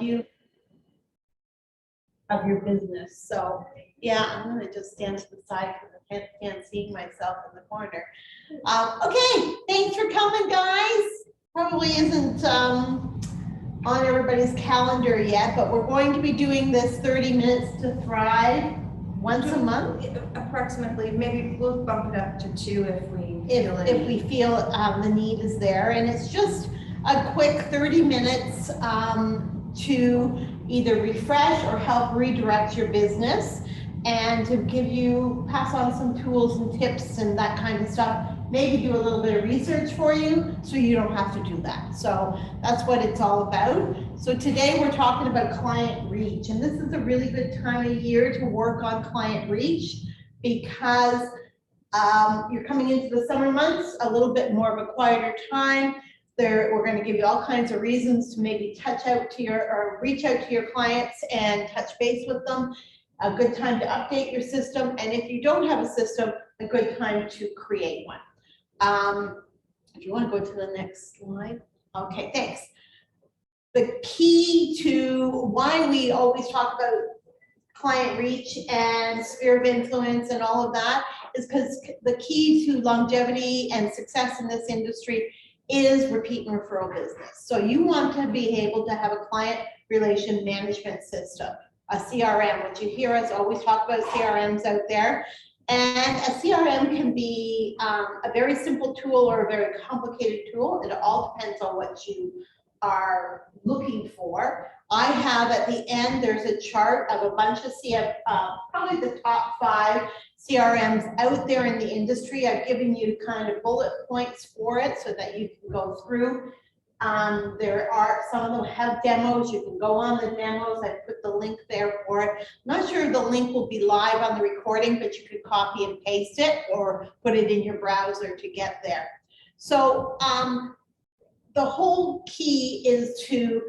view of your business. So yeah, I'm gonna just stand to the side because I can't see myself in the corner. Okay, thanks for coming, guys. Probably isn't on everybody's calendar yet, but we're going to be doing this 30 Minutes to Thrive once a month. Approximately, maybe we'll bump it up to 2 If we feel the need is there. And it's just a quick 30 minutes to either refresh or help redirect your business and to give you, pass on some tools and tips and that kind of stuff. Maybe do a little bit of research for you so you don't have to do that. So that's what it's all about. So today we're talking about client reach, and this is a really good time of year to work on client reach because you're coming into the summer months, a little bit more of a quieter time. We're going to give you all kinds of reasons to maybe reach out to your clients and touch base with them. A good time to update your system, and if you don't have a system, a good time to create one. If you want to go to the next slide. Okay, thanks. The key to why we always talk about client reach and sphere of influence and all of that is because the key to longevity and success in this industry is repeat and referral business. So you want to be able to have a client relation management system, a CRM, which you hear us always talk about CRMs out there. And a CRM can be a very simple tool or a very complicated tool. It all depends on what you are looking for. I have at the end, there's a chart of a bunch of probably the top 5 CRMs out there in the industry. I've given you kind of bullet points for it so that you can go through. There are, some of them have demos. You can go on the demos. I put the link there for it. I'm not sure if the link will be live on the recording, but you could copy and paste it or put it in your browser to get there. So the whole key is to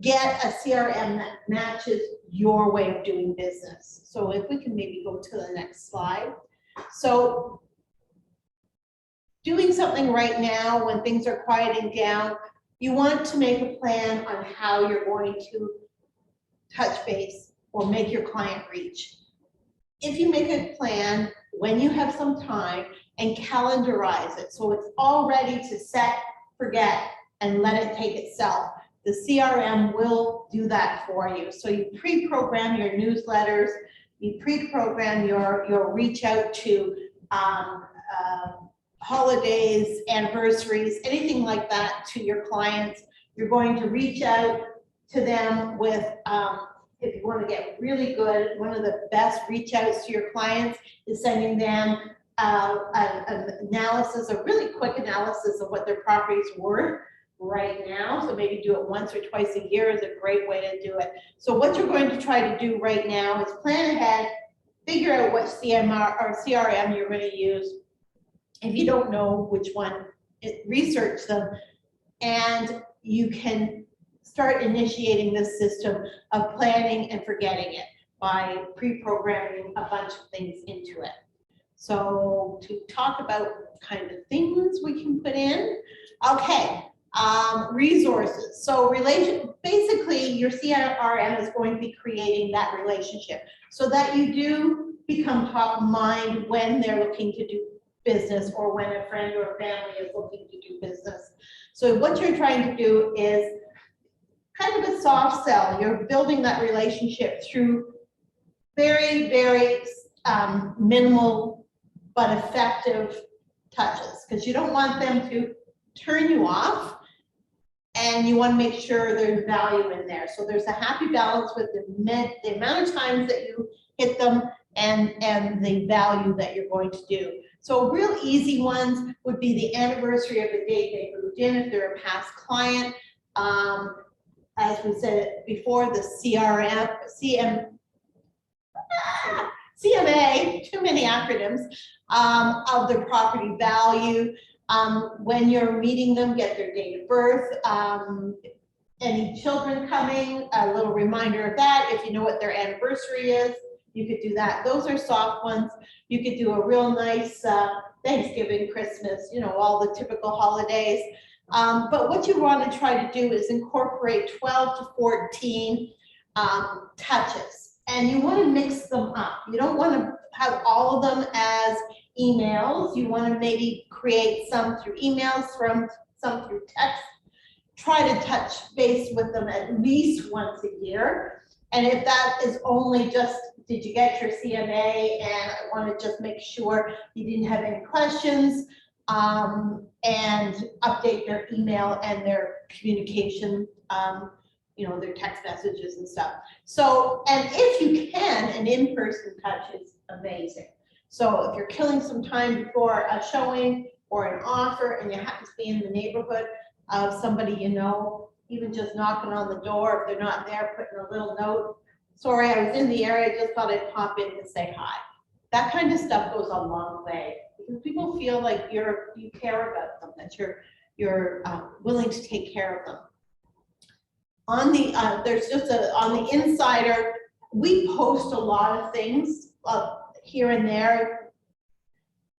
get a CRM that matches your way of doing business. So if we can maybe go to the next slide. So doing something right now when things are quieting down, you want to make a plan on how you're going to touch base or make your client reach. If you make a plan when you have some time and calendarize it, so it's all ready to set, forget, and let it take itself, the CRM will do that for you. So you pre-program your newsletters, you pre-program your reach out to holidays, anniversaries, anything like that to your clients. You're going to reach out to them with, if you want to get really good, one of the best reach outs to your clients is sending them an analysis, a really quick analysis of what their property's worth right now. So maybe do it once or twice a year is a great way to do it. So what you're going to try to do right now is plan ahead, figure out what CRM you're going to use. If you don't know which one, research them, and you can start initiating this system of planning and forgetting it by pre-programming a bunch of things into it. So to talk about kind of things we can put in, okay, resources. So basically your CRM is going to be creating that relationship so that you do become top of mind when they're looking to do business or when a friend or family is looking to do business. So what you're trying to do is kind of a soft sell. You're building that relationship through very, very minimal but effective touches, because you don't want them to turn you off, and you want to make sure there's value in there. So there's a happy balance with the amount of times that you hit them and the value that you're going to do. So real easy ones would be the anniversary of the date they moved in if they're a past client. As we said before, the CMA, too many acronyms, of their property value. When you're meeting them, get their date of birth. Any children coming, a little reminder of that. If you know what their anniversary is, you could do that. Those are soft ones. You could do a real nice Thanksgiving, Christmas, you know, all the typical holidays. But what you want to try to do is incorporate 12 to 14 touches, and you want to mix them up. You don't want to have all of them as emails. You want to maybe create some through emails, some through text. Try to touch base with them at least once a year. And if that is only just, did you get your CMA? And I want to just make sure you didn't have any questions, and update their email and their communication, their text messages and stuff. So, and if you can, an in-person touch is amazing. So if you're killing some time before a showing or an offer and you happen to be in the neighborhood of somebody you know, even just knocking on the door, if they're not there, putting a little note, sorry, I was in the area, just thought I'd pop in and say hi. That kind of stuff goes a long way, because people feel like you care about them, that you're willing to take care of them. On the on the Insider, we post a lot of things here and there,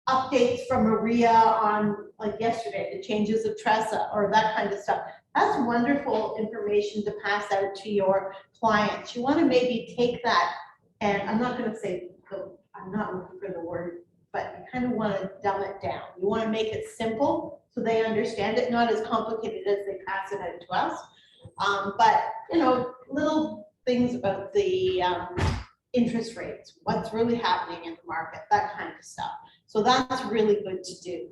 updates from Maria on, like yesterday, the changes of Tressa or that kind of stuff. That's wonderful information to pass out to your clients. You want to maybe take that, and I'm not going to say, I'm not looking for the word, but you kind of want to dumb it down. You want to make it simple so they understand it, not as complicated as they pass it out to us. But, little things about the interest rates, what's really happening in the market, that kind of stuff. So that's really good to do.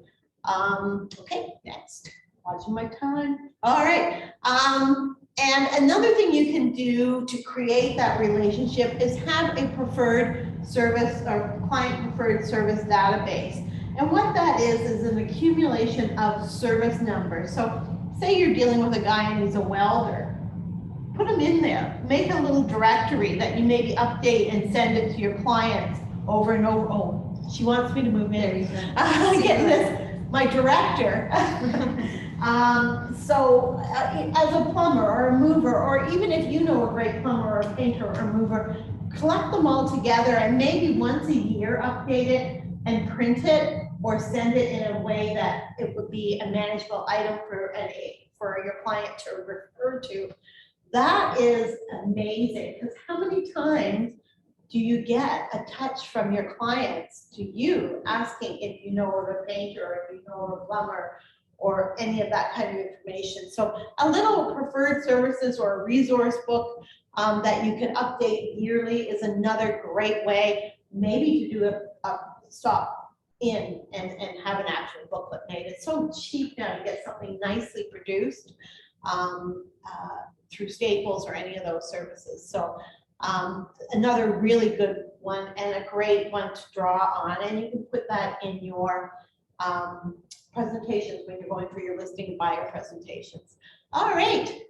Okay, next. Watching my time. All right. And another thing you can do to create that relationship is have a preferred service or client preferred service database. And what that is an accumulation of service numbers. So say you're dealing with a guy and he's a welder. Put them in there. Make a little directory that you maybe update and send it to your clients over and over. Oh, she wants me to move in. Get this, my director. So as a plumber or a mover, or even if you know a great plumber or a painter or a mover, collect them all together and maybe once a year update it and print it or send it in a way that it would be a manageable item for your client to refer to. That is amazing, because how many times do you get a touch from your clients to you asking if you know of a painter or if you know of a plumber or any of that kind of information? So a little preferred services or a resource book that you can update yearly is another great way, maybe to do a stop in and have an actual booklet made. It's so cheap now to get something nicely produced through Staples or any of those services. So another really good one and a great one to draw on, and you can put that in your presentations when you're going for your listing and buyer presentations. All right,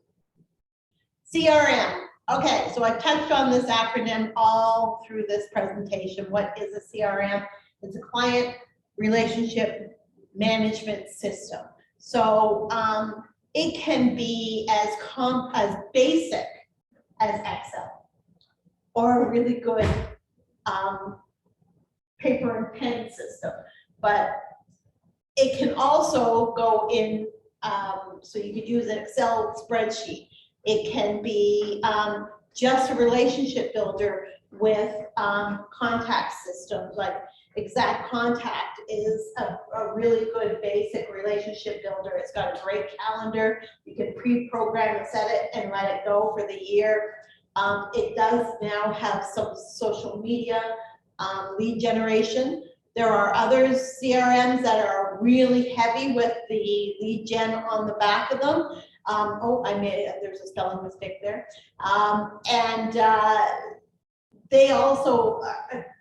CRM. Okay, so I've touched on this acronym all through this presentation. What is a CRM? It's a client relationship management system. So it can be as basic as Excel, or a really good paper and pen system, but it can also go in, so you could use an Excel spreadsheet. It can be just a relationship builder with contact systems, like Exact Contact is a really good basic relationship builder. It's got a great calendar. You can pre-program and set it and let it go for the year. It does now have some social media lead generation. There are other CRMs that are really heavy with the lead gen on the back of them. There's a spelling mistake there. They also,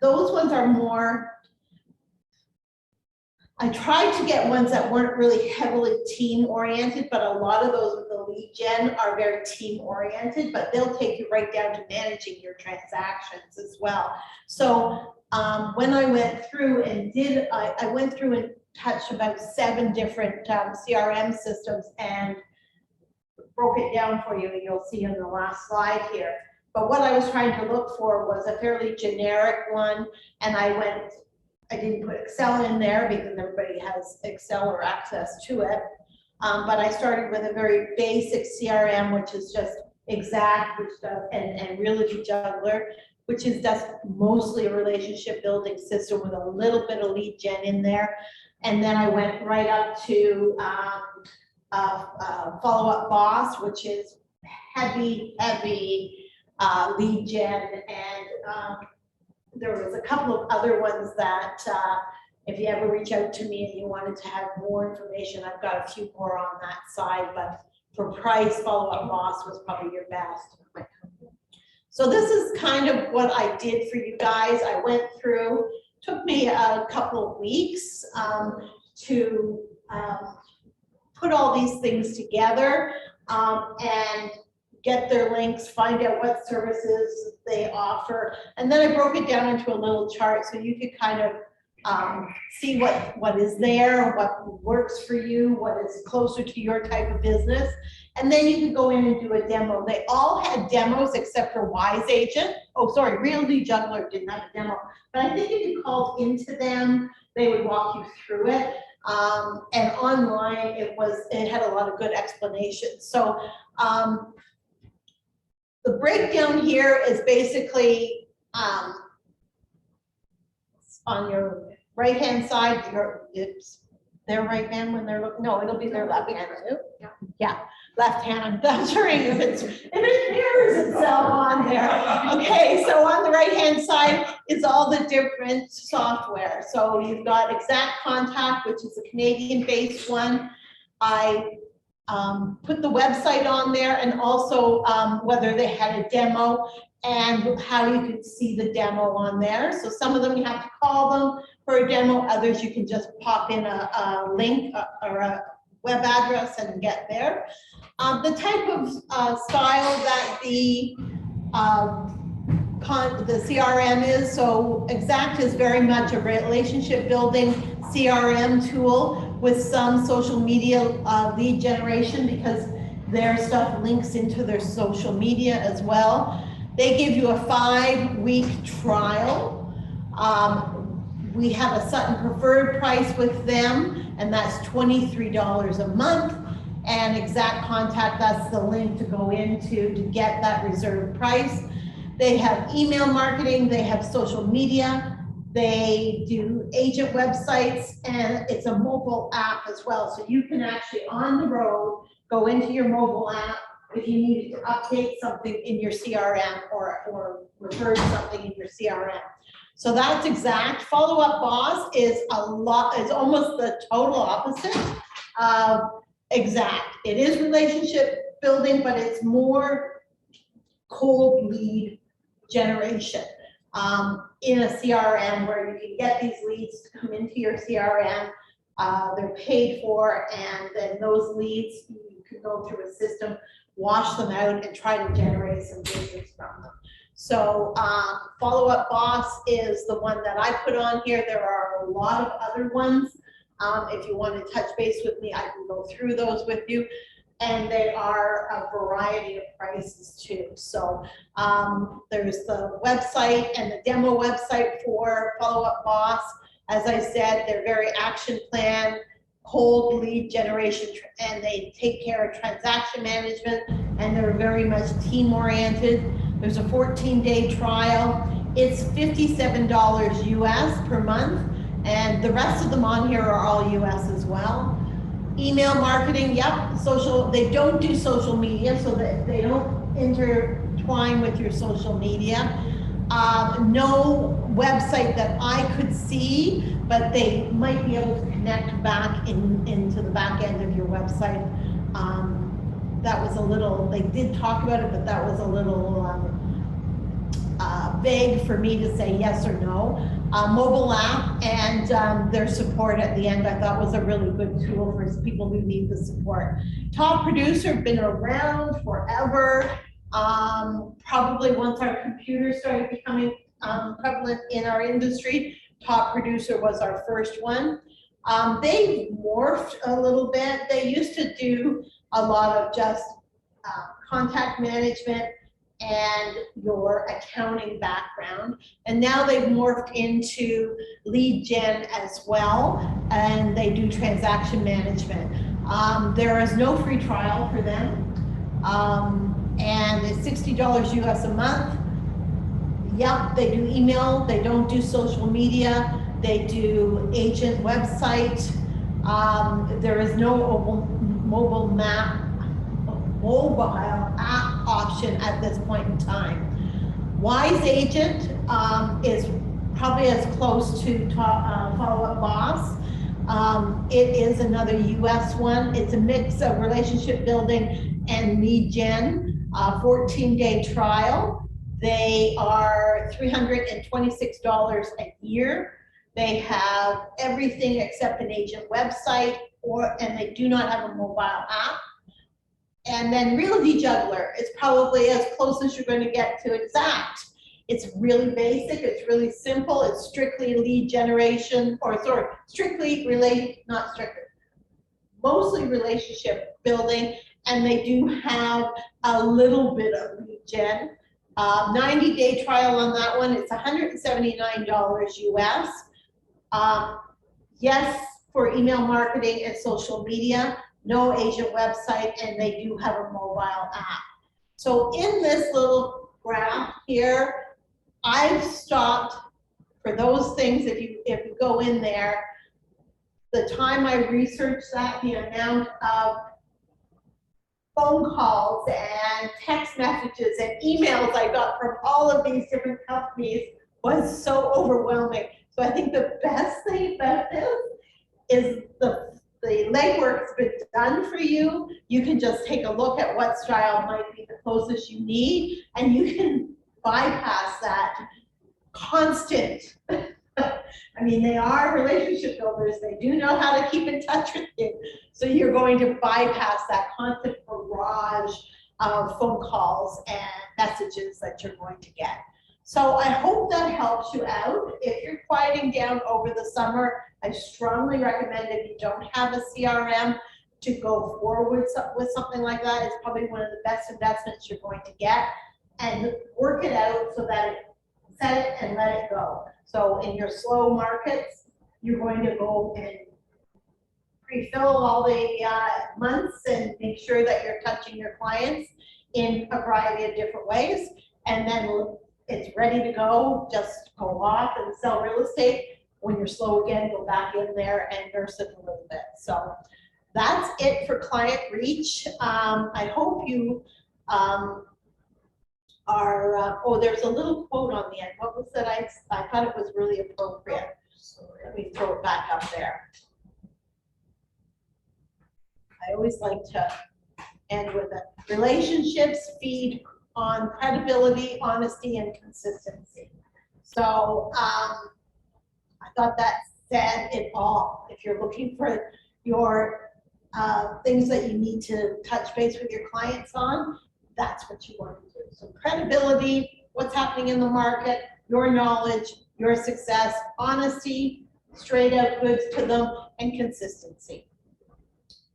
those ones are more, I tried to get ones that weren't really heavily team oriented, but a lot of those with the lead gen are very team oriented, but they'll take you right down to managing your transactions as well. So when I went through and I went through and touched about 7 different CRM systems and broke it down for you, and you'll see in the last slide here. But what I was trying to look for was a fairly generic one, and I didn't put Excel in there because everybody has Excel or access to it. But I started with a very basic CRM, which is just Exact, which does, and Realty Juggler, which is just mostly a relationship building system with a little bit of lead gen in there. And then I went right up to Follow Up Boss, which is heavy lead gen. And there was a couple of other ones that if you ever reach out to me and you wanted to have more information, I've got a few more on that side, but for price, Follow Up Boss was probably your best. So this is kind of what I did for you guys. I went through, took me a couple of weeks to put all these things together and get their links, find out what services they offer. And then I broke it down into a little chart so you could kind of see what is there, what works for you, what is closer to your type of business. And then you can go in and do a demo. They all had demos except for Wise Agent. Oh, sorry, Realty Juggler didn't have a demo. But I think if you called into them, they would walk you through it. And online, it had a lot of good explanations. So the breakdown here is basically on your right-hand side, it's their right hand when they're looking, no, it'll be their left hand too. Yeah, left hand, I'm not sure if it mirrors itself on there. Okay, so on the right-hand side is all the different software. So you've got Exact Contact, which is a Canadian-based one. I put the website on there and also whether they had a demo and how you could see the demo on there. So some of them you have to call them for a demo, others you can just pop in a link or a web address and get there. The type of style that the CRM is, so Exact is very much a relationship building CRM tool with some social media lead generation because their stuff links into their social media as well. They give you a 5-week trial. We have a Sutton Preferred price with them, and that's $23 a month. And Exact Contact, that's the link to go into to get that reserve price. They have email marketing, they have social media, they do agent websites, and it's a mobile app as well. So you can actually, on the road, go into your mobile app if you needed to update something in your CRM or refer to something in your CRM. So that's Exact. Follow Up Boss is almost the total opposite of Exact. It is relationship building, but it's more cold lead generation in a CRM where you can get these leads to come into your CRM. They're paid for, and then those leads, you can go through a system, wash them out, and try to generate some business from them. So Follow Up Boss is the one that I put on here. There are a lot of other ones. If you want to touch base with me, I can go through those with you. And they are a variety of prices too. So there's the website and the demo website for Follow Up Boss. As I said, they're very action plan, cold lead generation, and they take care of transaction management, and they're very much team oriented. There's a 14-day trial. It's $57 US per month, and the rest of them on here are all US as well. Email marketing, yep, social, they don't do social media, so that they don't intertwine with your social media. No website that I could see, but they might be able to connect back into the back end of your website. That was a little, they did talk about it, but that was a little vague for me to say yes or no. Mobile app and their support at the end I thought was a really good tool for people who need the support. Top Producer, been around forever. Probably once our computers started becoming prevalent in our industry, Top Producer was our first one. They morphed a little bit. They used to do a lot of just contact management and your accounting background. And now they've morphed into lead gen as well, and they do transaction management. There is no free trial for them. And it's $60 US a month. Yep, they do email, they don't do social media, they do agent website. There is no mobile app option at this point in time. Wise Agent is probably as close to Follow Up Boss. It is another US one. It's a mix of relationship building and lead gen, 14-day trial. They are $326 a year. They have everything except an agent website, and they do not have a mobile app. And then Realty Juggler is probably as close as you're going to get to Exact. It's really basic, it's really simple, it's strictly lead generation, mostly relationship building, and they do have a little bit of lead gen. 90-day trial on that one, it's $179 US. Yes, for email marketing and social media, no agent website, and they do have a mobile app. So in this little graph here, I've stopped for those things. If you go in there, the time I researched that, the amount of phone calls and text messages and emails I got from all of these different companies was so overwhelming. So I think the best thing about this is the legwork's been done for you. You can just take a look at what style might be the closest you need, and you can bypass that constant. I mean, they are relationship builders. They do know how to keep in touch with you. So you're going to bypass that constant barrage of phone calls and messages that you're going to get. So I hope that helps you out. If you're quieting down over the summer, I strongly recommend, if you don't have a CRM, to go forward with something like that. It's probably one of the best investments you're going to get, and work it out so that set it and let it go. So in your slow markets, you're going to go and pre-fill all the months and make sure that you're touching your clients in a variety of different ways. And then it's ready to go, just go off and sell real estate. When you're slow again, go back in there and nurse it a little bit. So that's it for client reach. I hope you there's a little quote on the end. What was that? I thought it was really appropriate. So let me throw it back up there. I always like to end with it. Relationships feed on credibility, honesty, and consistency. So I thought that said it all. If you're looking for your things that you need to touch base with your clients on, that's what you want to do. So credibility, what's happening in the market, your knowledge, your success, honesty, straight out goods to them, and consistency.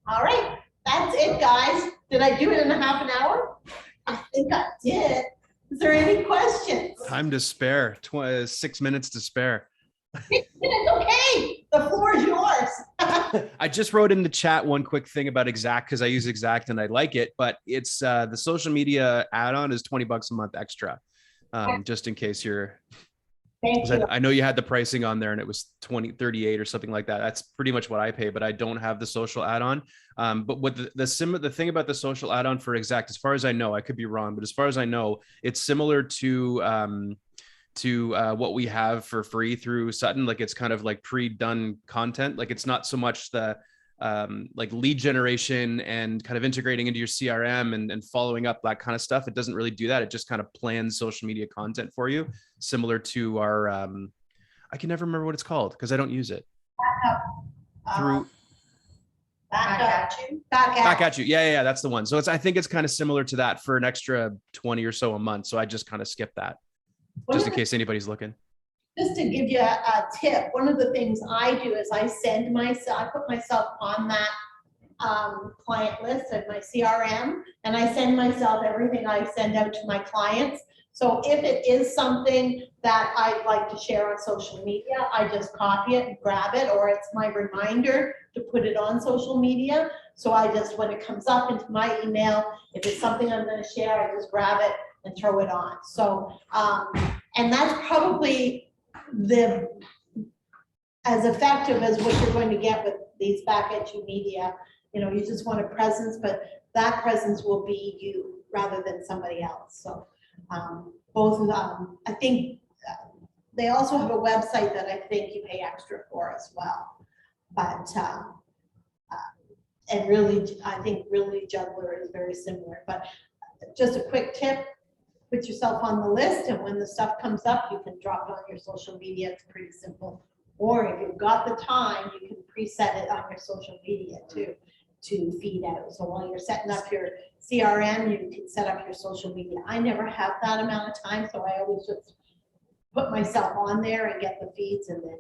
All right, that's it, guys. Did I do it in a half an hour? I think I did. Is there any questions? Time to spare, 6 minutes to spare. It's okay. The floor is yours. I just wrote in the chat one quick thing about Exact because I use Exact and I like it, but it's the social media add-on is $20 a month extra, just in case you're. Thank you. I know you had the pricing on there and it was $38 or something like that. That's pretty much what I pay, but I don't have the social add-on. But what the thing about the social add-on for Exact, as far as I know, I could be wrong, but as far as I know, it's similar to what we have for free through Sutton. Like it's kind of like pre-done content. Like it's not so much the like lead generation and kind of integrating into your CRM and following up, that kind of stuff. It doesn't really do that. It just kind of plans social media content for you, similar to our, I can never remember what it's called because I don't use it. Back at you. Yeah, that's the one. So I think it's kind of similar to that for an extra 20 or so a month. So I just kind of skip that just in case anybody's looking. Just to give you a tip, one of the things I do is I put myself on that client list of my CRM, and I send myself everything I send out to my clients. So if it is something that I'd like to share on social media, I just copy it and grab it, or it's my reminder to put it on social media. So I just, when it comes up into my email, if it's something I'm gonna share, I just grab it and throw it on. So, and that's probably as effective as what you're going to get with these back at you media. You know, you just want a presence, but that presence will be you rather than somebody else. So both of them, I think they also have a website that I think you pay extra for as well. But, and really, I think really Juggler is very similar, but just a quick tip, put yourself on the list, and when the stuff comes up, you can drop it on your social media. It's pretty simple. Or if you've got the time, you can preset it on your social media too, to feed out. So while you're setting up your CRM, you can set up your social media. I never have that amount of time, so I always just put myself on there and get the feeds and then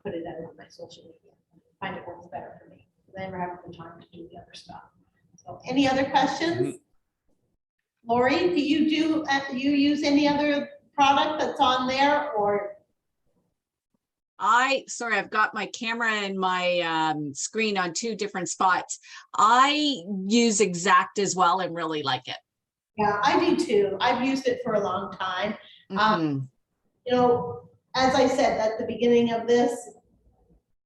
put it out on my social media. I find it works better for me. I never have the time to do the other stuff. So any other questions? Lori, do you use any other product that's on there, or? Sorry, I've got my camera and my screen on two different spots. I use Exact as well and really like it. Yeah, I do too. I've used it for a long time. Mhm. You know, as I said at the beginning of this,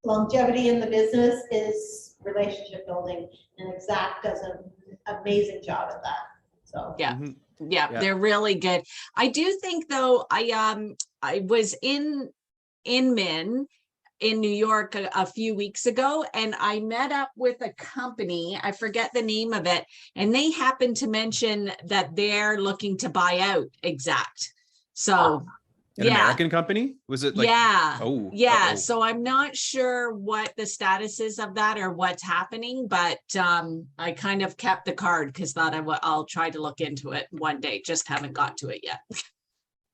longevity in the business is relationship building, and Exact does an amazing job at that. So Yeah. Mhm. Yeah, Yeah. they're really good. I do think though, I was in Min in New York a few weeks ago, and I met up with a company, I forget the name of it, and they happened to mention that they're looking to buy out Exact. So An yeah. American company? Was it like? Yeah. Oh, Yeah. uh-oh. So I'm not sure what the status is of that or what's happening, but I kind of kept the card because thought I'll try to look into it one day. Just haven't got to it yet.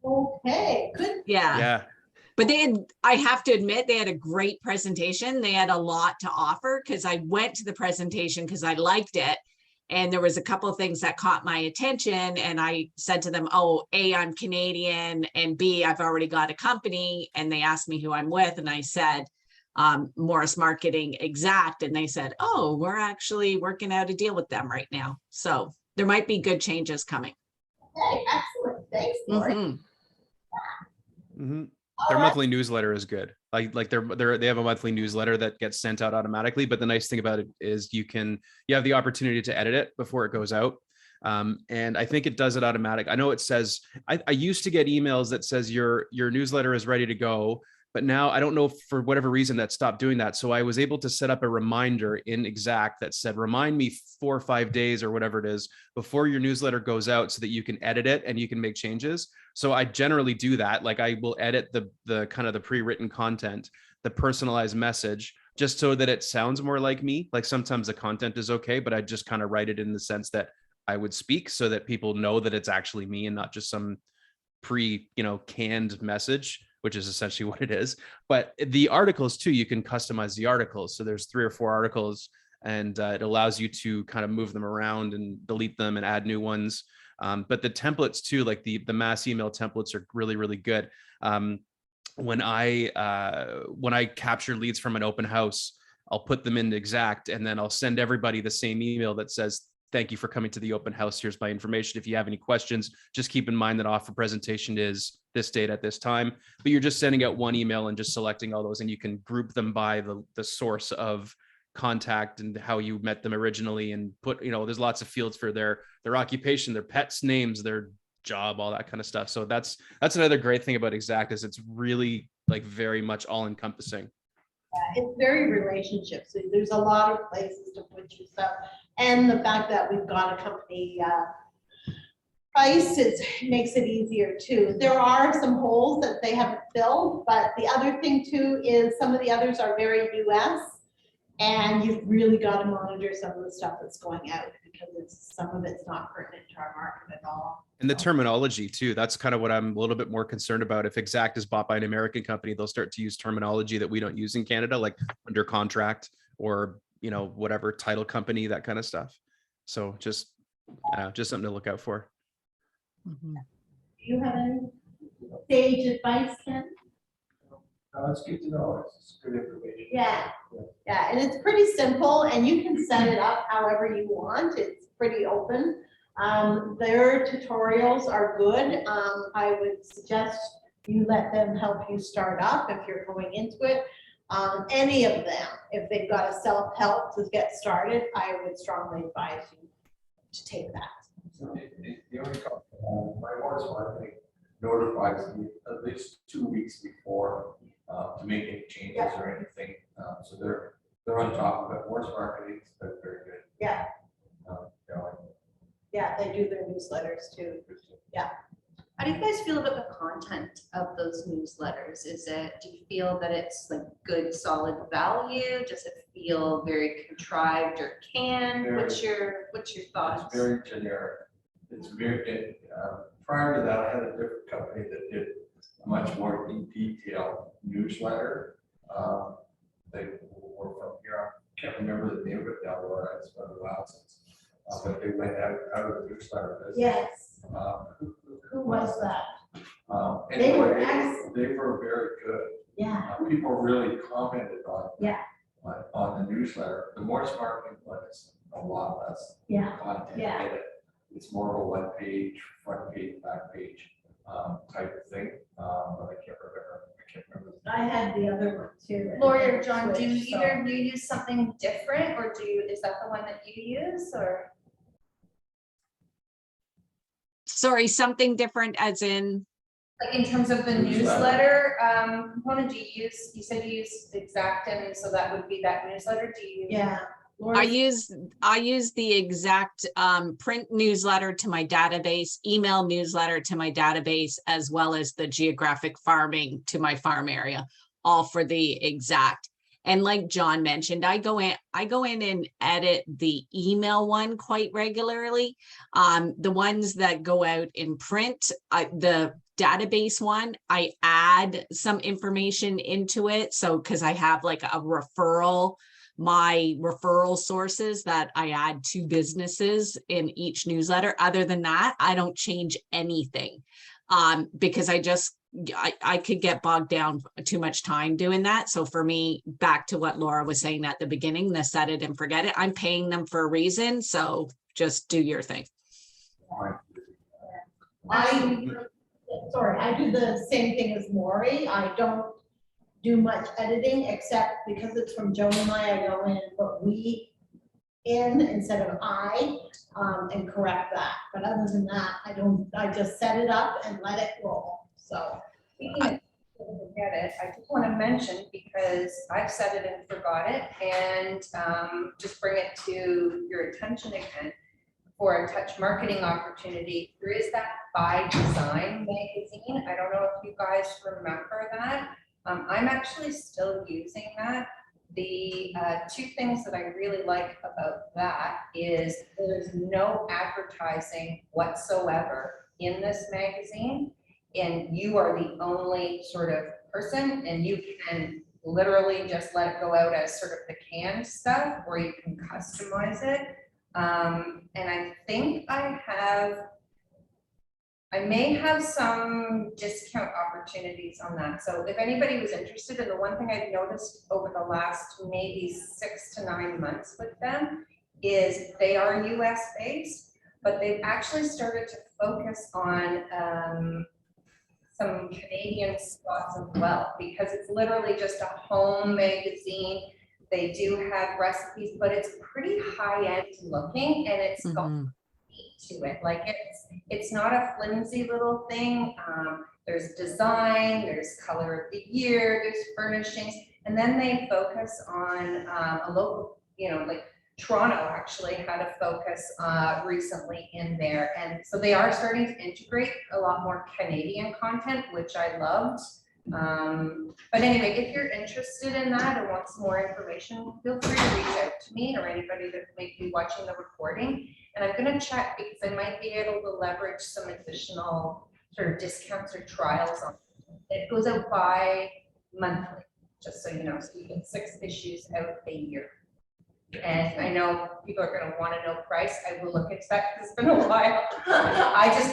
okay, good. Yeah. Yeah. But I have to admit, they had a great presentation. They had a lot to offer because I went to the presentation because I liked it. And there was a couple of things that caught my attention. And I said to them, oh, A, I'm Canadian, and B, I've already got a company. And they asked me who I'm with. And I said, Morris Marketing Exact. And they said, oh, we're actually working out a deal with them right now. So there might be good changes coming. Okay, excellent. Thanks, Lori. Mhm. Mhm. All Their right. monthly newsletter is good. Like they have a monthly newsletter that gets sent out automatically. But the nice thing about it is you have the opportunity to edit it before it goes out. And I think it does it automatic. I know it says I used to get emails that says your newsletter is ready to go, but now I don't know for whatever reason that stopped doing that. So I was able to set up a reminder in Exact that said, remind me 4 or 5 days or whatever it is before your newsletter goes out so that you can edit it and you can make changes. So I generally do that. Like I will edit the kind of the pre-written content, the personalized message, just so that it sounds more like me. Like sometimes the content is okay, but I just kind of write it in the sense that I would speak so that people know that it's actually me and not just some canned message, which is essentially what it is. But the articles too, you can customize the articles. So there's 3 or 4 articles, and it allows you to kind of move them around and delete them and add new ones. But the templates too, like the mass email templates are really, really good. When I capture leads from an open house, I'll put them into Exact, and then I'll send everybody the same email that says, thank you for coming to the open house. Here's my information. If you have any questions, just keep in mind that offer presentation is this date at this time, but you're just sending out one email and just selecting all those, and you can group them by the source of contact and how you met them originally, and put, there's lots of fields for their occupation, their pets' names, their job, all that kind of stuff. So that's another great thing about Exact, is it's really like very much all encompassing. It's very relationship. So there's a lot of places to put your stuff. And the fact that we've got a company price makes it easier too. There are some holes that they haven't filled, but the other thing too is some of the others are very US, and you've really got to monitor some of the stuff that's going out because some of it's not pertinent to our market at all. And the terminology too, that's kind of what I'm a little bit more concerned about. If Exact is bought by an American company, they'll start to use terminology that we don't use in Canada, like under contract or, whatever title company, that kind of stuff. So just something to look out for. Mhm. Do you have any sage advice, Ken? It's good to know. It's good information. Yeah, yeah, and it's pretty simple, and you can set it up however you want. It's pretty open. Their tutorials are good. I would suggest you let them help you start up if you're going into it. Any of them, if they've got a self-help to get started, I would strongly advise you to take that. So the only my horse marketing notifies me at least 2 weeks before to make any changes or anything. So they're on top of it. Horse marketing has been very good. Yeah. You know, Yeah, they do their newsletters too. How do you guys feel about the content of those newsletters? Do you feel that it's like good, solid value? Does it feel very contrived or canned? What's your thoughts? It's very generic. It's very, prior to that, I had a different company that did a much more in detail newsletter. They were from here. I can't remember the name of it now, Laura. It's been a while since. But they went out of the newsletter business. Yes, who was that? They Anyway, were excellent. they were very good. Yeah, People really commented on. Yeah. On the newsletter. The Morse marketing one is a lot less yeah, content Yeah. in it. It's more of a one page, front page, back page type of thing. But I can't remember. I had the other one too. and Lori or it John, do switched, so- either of you use something different, or is that the one that you use, or? Sorry, something different as in, Like in terms of the Newsletter. newsletter component, you said you use Exactum, so that would be that newsletter, do you? Yeah. I Lori- use the exact print newsletter to my database, email newsletter to my database, as well as the geographic farming to my farm area, all for the exact. And like John mentioned, I go in and edit the email one quite regularly. The ones that go out in print, the database one, I add some information into it. So, because I have like a referral, my referral sources that I add to businesses in each newsletter. Other than that, I don't change anything. Because I could get bogged down too much time doing that. So for me, back to what Laura was saying at the beginning, the set it and forget it. I'm paying them for a reason. So just do your thing. I do the same thing as Lori. I don't do much editing, except because it's from Joan and I go in and put we in instead of I, and correct that. But other than that, I just set it up and let it roll, so. Speaking of forget it, I just want to mention, because I've said it and forgot it, and just bring it to your attention again. For a touch marketing opportunity, there is that By Design magazine. I don't know if you guys remember that. I'm actually still using that. The two things that I really like about that is there's no advertising whatsoever in this magazine, and you are the only sort of person, and you can literally just let it go out as sort of the canned stuff, or you can customize it. And I think I may have some discount opportunities on that. So if anybody was interested, and the one thing I've noticed over the last maybe 6 to 9 months with them is they are US based, but they've actually started to focus on some Canadian spots as well, because it's literally just a home magazine. They do have recipes, but it's pretty high-end looking, and it's got meat to it. Like it's not a flimsy little thing. There's design, there's color of the year, there's furnishings, and then they focus on a local, like Toronto actually had a focus recently in there. And so they are starting to integrate a lot more Canadian content, which I loved. But anyway, if you're interested in that and want some more information, feel free to reach out to me or anybody that may be watching the recording. And I'm going to check, because I might be able to leverage some additional sort of discounts or trials on it. It goes out bi-monthly, just so you know. So you get 6 issues out a year. And I know people are going to want to know price. I will look into that because it's been a while.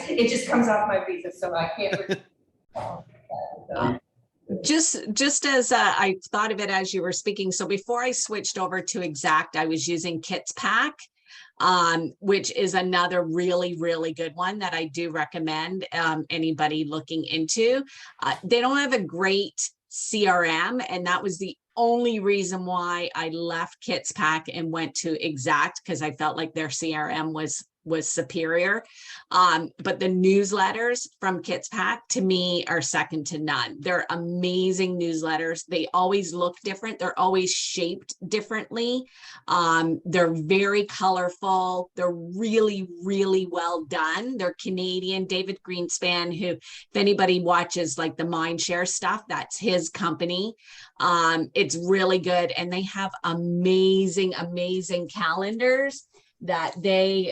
It just comes off my visa, so I can't. Just as I thought of it as you were speaking. So before I switched over to Exact, I was using Kits Pack, which is another really, really good one that I do recommend anybody looking into. They don't have a great CRM, and that was the only reason why I left Kits Pack and went to Exact, because I felt like their CRM was superior. But the newsletters from Kits Pack to me are second to none. They're amazing newsletters. They always look different. They're always shaped differently. They're very colorful. They're really, really well done. They're Canadian. David Greenspan, who, if anybody watches like the Mindshare stuff, that's his company. It's really good. And they have amazing, amazing calendars that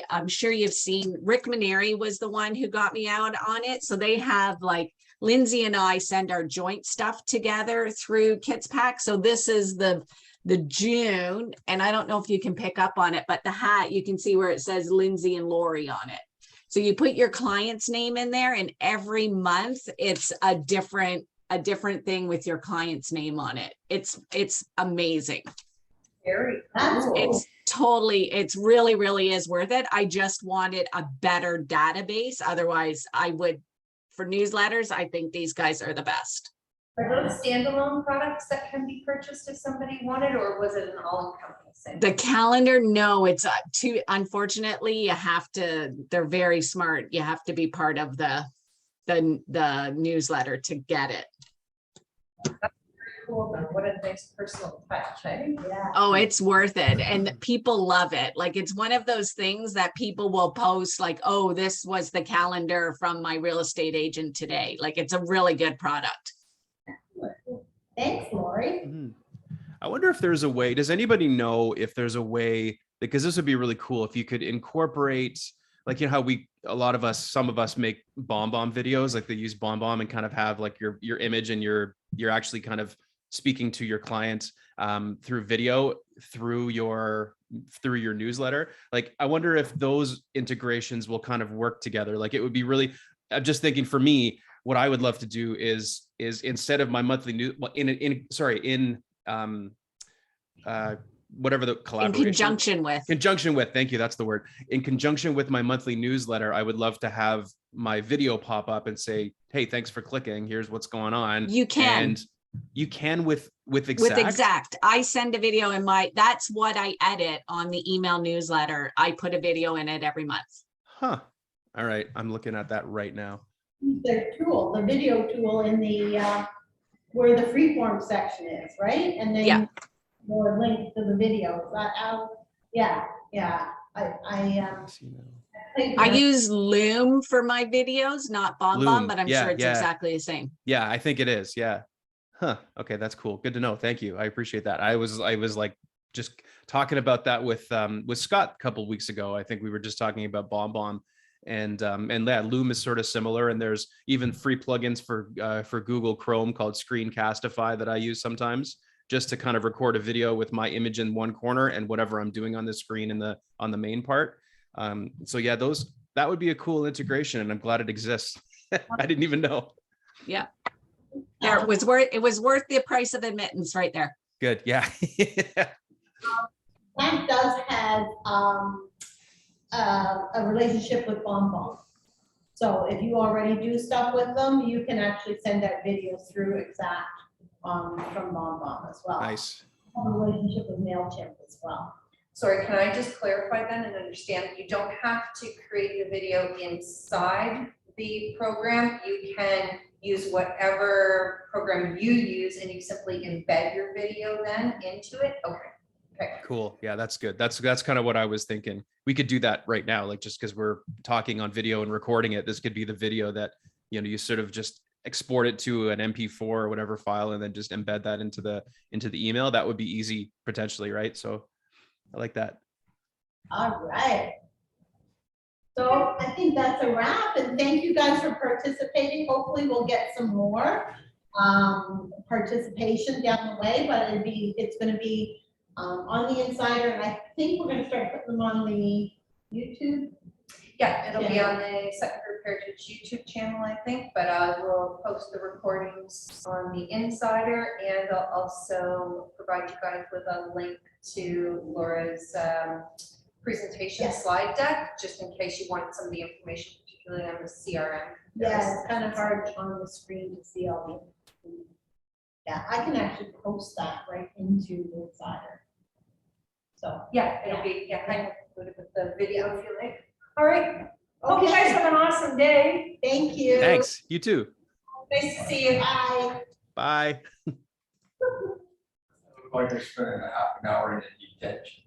I'm sure you've seen. Rick Maneri was the one who got me out on it. So they have, like, Lindsay and I send our joint stuff together through Kits Pack. So this is the June, and I don't know if you can pick up on it, but the hat, you can see where it says Lindsay and Lori on it. So you put your client's name in there, and every month it's a different thing with your client's name on it. It's amazing. Very That's cool. It's really, really is worth it. I just wanted a better database. Otherwise, for newsletters, I think these guys are the best. Are those standalone products that can be purchased if somebody wanted, or was it an all-encompassing? The calendar, no, it's unfortunately, they're very smart. You have to be part of the newsletter to get it. Cool, though. What a nice personal touch, eh? Yeah. Oh, it's worth it. And people love it. Like, it's one of those things that people will post, like, oh, this was the calendar from my real estate agent today. Like, it's a really good product. Thanks, Lori. Mhm. I wonder if there's a way, does anybody know if there's a way, because this would be really cool if you could incorporate, like, you know how some of us make BombBomb videos, like they use BombBomb and kind of have like your image, and you're actually kind of speaking to your client through video, through your newsletter. Like, I wonder if those integrations will kind of work together. Like, it would be really, I'm just thinking, for me, what I would love to do is instead of my monthly whatever the collaboration. Conjunction with, thank you, that's the word. In conjunction with my monthly newsletter, I would love to have my video pop up and say, hey, thanks for clicking, here's what's going on. You can. And you can with Exact? With Exact. I send a video in that's what I edit on the email newsletter. I put a video in it every month. Huh. All right, I'm looking at that right now. The video tool in the, where the freeform section is, right? And then Yeah. more link to the video. Yeah. I use Loom for my videos, not BombBomb, Loom, but I'm sure it's exactly the same. Yeah, I think it is. Yeah. Huh. Okay, that's cool. Good to know. Thank you. I appreciate that. I was like just talking about that with Scott a couple of weeks ago. I think we were just talking about BombBomb, and yeah, Loom is sort of similar. And there's even free plugins for Google Chrome called Screencastify that I use sometimes, just to kind of record a video with my image in one corner and whatever I'm doing on the screen on the main part. So yeah, that would be a cool integration, and I'm glad it exists. I didn't even know. Yeah. It was worth the price of admittance right there. Good. Yeah. Plant does have a relationship with BombBomb. So if you already do stuff with them, you can actually send out videos through Exact from BombBomb as well. Nice. Have a relationship with MailChimp as well. Sorry, can I just clarify then and understand? You don't have to create the video inside the program. You can use whatever program you use, and you simply embed your video then into it. Okay. Cool. Yeah, that's good. That's kind of what I was thinking. We could do that right now, like, just because we're talking on video and recording it, this could be the video that, you sort of just export it to an MP4 or whatever file, and then just embed that into the email. That would be easy potentially, right? So I like that. All right. So I think that's a wrap, and thank you guys for participating. Hopefully we'll get some more participation down the way, but it's going to be on the Insider, and I think we're going to start putting them on the YouTube. Yeah, it'll be Yeah. on the Second Group Heritage YouTube channel, I think, but I will post the recordings on the Insider, and I'll also provide you guys with a link to Laura's presentation Yes. slide deck, just in case you wanted some of the information, particularly on the CRM. Yeah, it's kind of hard on the screen to see all the. Yeah, I can actually post that right into the Insider. So. Yeah, it'll be, kind of included with the video if you like. All right, hope you guys Okay, have an awesome day. thank you. Thanks. You too. Nice to see you. Bye. Bye. Look like they're spending a half an hour in a detention.